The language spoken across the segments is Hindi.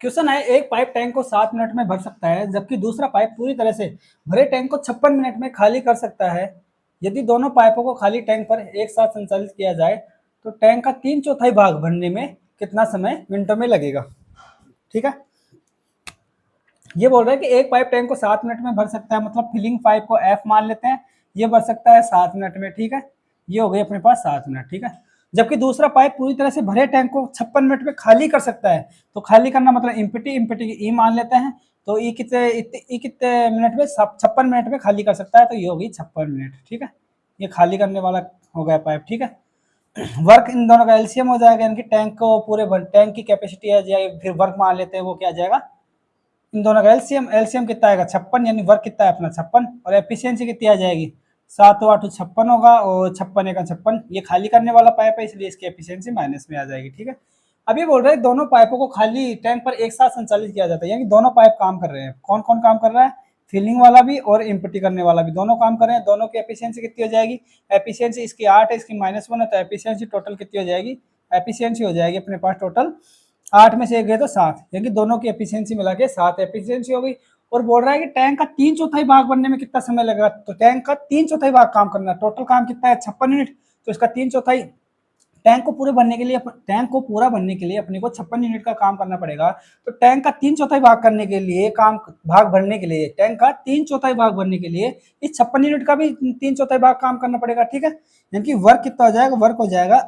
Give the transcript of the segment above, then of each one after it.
क्वेश्चन है, एक पाइप टैंक को 7 मिनट में भर सकता है जबकि दूसरा पाइप पूरी तरह से भरे टैंक को 56 मिनट में खाली कर सकता है। यदि दोनों पाइपों को खाली टैंक पर एक साथ संचालित किया जाए तो टैंक का 3/4 भाग भरने में कितना समय मिनटों में लगेगा। ठीक है, ये बोल रहा है कि एक पाइप टैंक को 7 मिनट में भर सकता है, मतलब फिलिंग पाइप को एफ मान लेते हैं, ये भर सकता है 7 मिनट में। ठीक है, ये हो गई अपने पास 7 मिनट। ठीक है, जबकि दूसरा पाइप पूरी तरह से भरे टैंक को 56 मिनट में खाली कर सकता है। तो खाली करना मतलब इम्पिटी की ई मान लेते हैं, तो ई कितने मिनट में, 56 मिनट में खाली कर सकता है, तो ये होगी 56 मिनट। ठीक है, ये खाली करने वाला हो गया पाइप। ठीक है, वर्क इन दोनों का एलसीएम हो जाएगा, यानी कि टैंक को पूरे टैंक की कैपेसिटी आ जाएगी, फिर वर्क मान लेते हैं वो क्या आ जाएगा, इन दोनों का एलसीएम। एलसीएम कितना आएगा 56, यानी वर्क कितना है अपना 56, और एफिशिएंसी कितनी आ जाएगी 7/8 56 होगा, और 56 ये खाली करने वाला पाइप है, इसलिए इसकी एफिशिएंसी माइनस में आ जाएगी। ठीक है, अब ये बोल रहे हैं दोनों पाइपों को खाली टैंक पर एक साथ संचालित किया जाता है, यानी दोनों पाइप काम कर रहे हैं। कौन कौन काम कर रहा है, फिलिंग वाला भी और इम्पटी करने वाला भी, दोनों काम कर रहे हैं। दोनों की एफिशिएंसी कितनी हो जाएगी, एफिशिएंसी इसकी 8 है, इसकी -1 है, तो एफिशिएंसी टोटल कितनी हो जाएगी, एफिशिएंसी हो जाएगी अपने पास टोटल 8 में से 1 गए तो 7, यानी कि दोनों की एफिशिएंसी मिला के 7 एफिशिएंसी हो गई। और बोल रहा है कि टैंक का 3/4 भाग बनने में कितना समय लगेगा, तो टैंक का 3/4 भाग काम करना है। टोटल काम कितना है 56 यूनिट, तो इसका 3/4 टैंक को पूरे बनने के लिए, टैंक को पूरा बनने के लिए अपने को 56 यूनिट का काम करना पड़ेगा। तो टैंक का 3/4 भाग करने के लिए, काम भाग भरने के लिए, टैंक का 3/4 भाग भरने के लिए इस 56 यूनिट का भी 3/4 भाग काम करना पड़ेगा। ठीक है, यानी कि वर्क कितना हो जाएगा, वर्क हो जाएगा,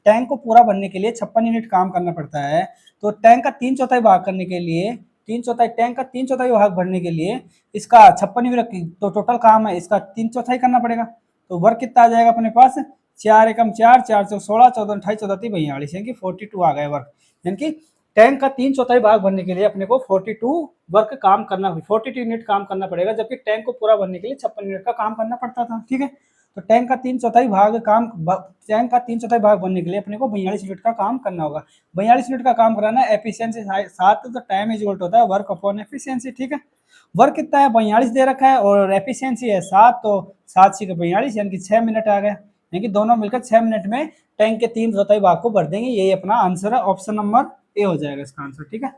टैंक को पूरा बनने के लिए 56 यूनिट काम करना पड़ता है। तो टैंक का 3/4 भाग करने के लिए, 3/4 टैंक का 3/4 भाग भरने के लिए इसका 56 यूनिट तो टोटल काम है, इसका 3/4 करना पड़ेगा। तो वर्क कितना आ जाएगा अपने पास, 4 एकम 4, 4 चौक 16, 14 28, 14 42, यानी कि 42 आ गए वर्क। यानी कि टैंक का 3/4 भाग भरने के लिए अपने को 42 वर्क काम करना, 42 यूनिट काम करना पड़ेगा, जबकि टैंक को पूरा भरने के लिए 56 यूनिट का काम करना पड़ता था। ठीक है, तो टैंक का 3/4 भाग काम, टैंक का 3/4 भाग बनने के लिए अपने को 42 यूनिट का काम करना होगा। 42 यूनिट का काम कराना है, एफिशिएंसी 7, तो टाइम इज इक्वल होता है वर्क अपॉन एफिशिएंसी। ठीक है, वर्क कितना है 42 दे रखा है, और एफिशिएंसी है 7, तो 7 × 42 यानी कि 6 मिनट आ गए, यानी कि दोनों मिलकर 6 मिनट में टैंक के 3/4 भाग को भर देंगे। यही अपना आंसर है, ऑप्शन नंबर ए हो जाएगा इसका आंसर। ठीक है।